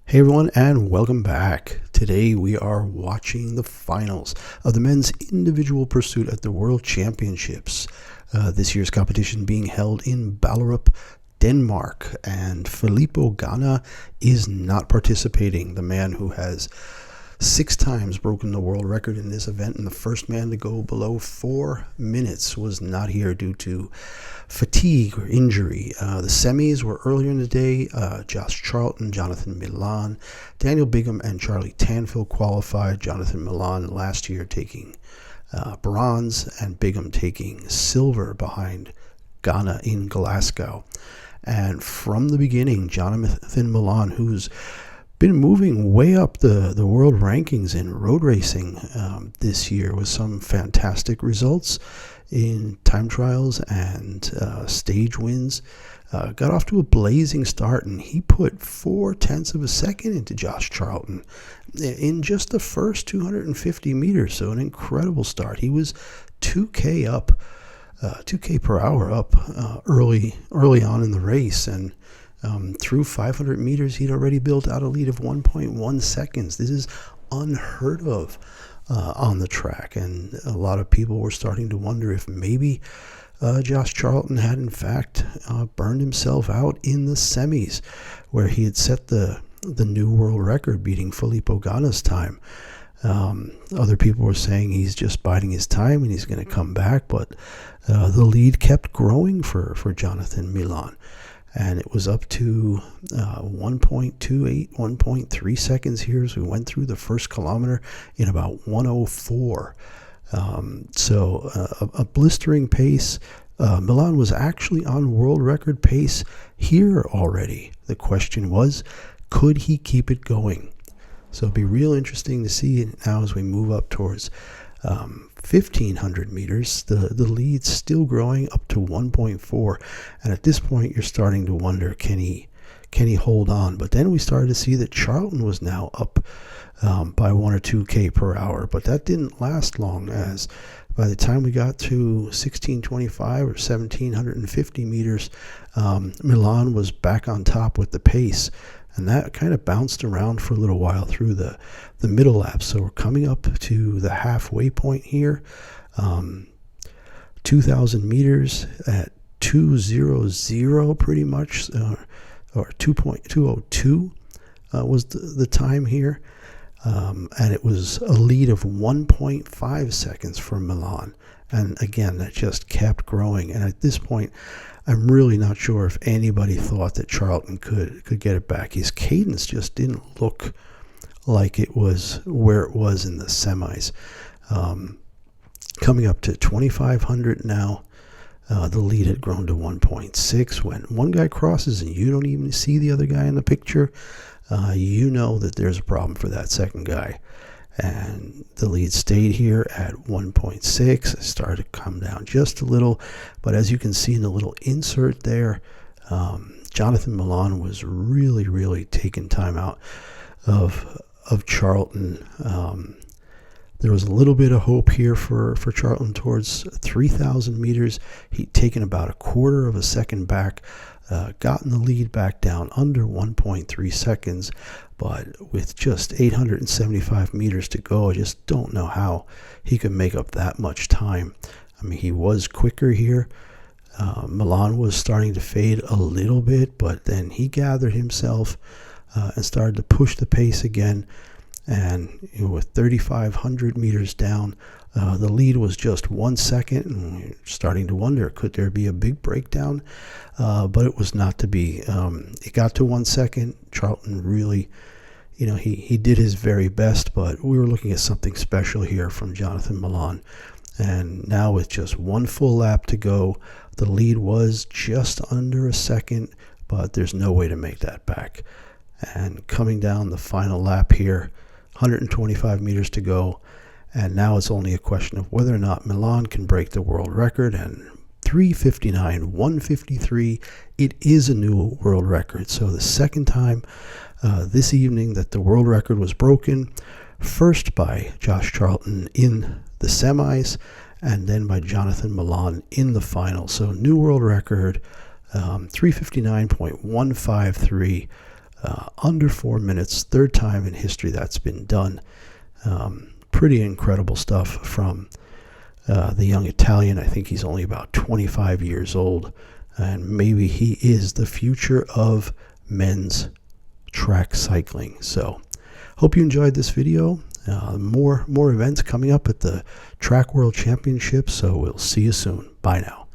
Hey everyone, and welcome back. Today we are watching the finals of the men's individual pursuit at the World Championships. This year's competition being held in Ballerup, Denmark, and Filippo Ganna is not participating. The man who has 6 times broken the world record in this event and the first man to go below 4 minutes was not here due to fatigue or injury. The semis were earlier in the day. Charlton, Jonathan Milan, Daniel Bigham, and Charlie Tanfill qualified. Jonathan Milan last year taking bronze and Bigham taking silver behind Ghana in Glasgow. And from the beginning, Jonathan Milan, who's been moving way up the world rankings in road racing this year with some fantastic results in time trials and stage wins. Got off to a blazing start, and he put 0.4 of a second into Josh Charlton in just the first 250 meters. So an incredible start. He was 2K up, 2K per hour up early on in the race, and through 500 meters, he'd already built out a lead of 1.1 seconds. This is unheard of on the track, and a lot of people were starting to wonder if maybe Josh Charlton had in fact burned himself out in the semis, where he had set the new world record, beating Filippo Ganna's time. Other people were saying he's just biding his time and he's going to come back, but the lead kept growing for Jonathan Milan. And it was up to 1.28, 1.3 seconds here as we went through the first kilometer in about 1:04. So a blistering pace. Milan was actually on world record pace here already. The question was, could he keep it going? So it'll be real interesting to see now as we move up towards 1,500 meters. The lead's still growing up to 1.4, and at this point you're starting to wonder, can he hold on? But then we started to see that Charlton was now up by 1 or 2K per hour, but that didn't last long, as by the time we got to 1625 or 1,750 meters, Milan was back on top with the pace. And that kind of bounced around for a little while through the middle lap. So we're coming up to the halfway point here. 2,000 meters at 2:00 pretty much, or 2.202 was the time here. And it was a lead of 1.5 seconds for Milan. And again, that just kept growing. And at this point, I'm really not sure if anybody thought that Charlton could get it back. His cadence just didn't look like it was where it was in the semis. Coming up to 2,500 now, the lead had grown to 1.6. When one guy crosses and you don't even see the other guy in the picture, you know that there's a problem for that second guy. And the lead stayed here at 1.6. It started to come down just a little, but as you can see in the little insert there, Jonathan Milan was really taking time out of Charlton. There was a little bit of hope here for Charlton towards 3,000 meters. He'd taken about 1/4 of a second back, gotten the lead back down under 1.3 seconds, but with just 875 meters to go, I just don't know how he could make up that much time. I mean, he was quicker here. Milan was starting to fade a little bit, but then he gathered himself and started to push the pace again. And with 3,500 meters down, the lead was just 1 second, and you're starting to wonder, could there be a big breakdown? But it was not to be. It got to 1 second. Charlton really, he did his very best, but we were looking at something special here from Jonathan Milan. And now with just 1 full lap to go, the lead was just under a second, but there's no way to make that back. And coming down the final lap here, 125 meters to go, and now it's only a question of whether or not Milan can break the world record. And 3:59, 1:53, it is a new world record. So the second time this evening that the world record was broken, first by Josh Charlton in the semis, and then by Jonathan Milan in the final. So new world record, 3:59.153. under 4 minutes, third time in history that's been done. Pretty incredible stuff from the young Italian. I think he's only about 25 years old, and maybe he is the future of men's track cycling. So hope you enjoyed this video. More events coming up at the Track World Championships, so we'll see you soon. Bye now.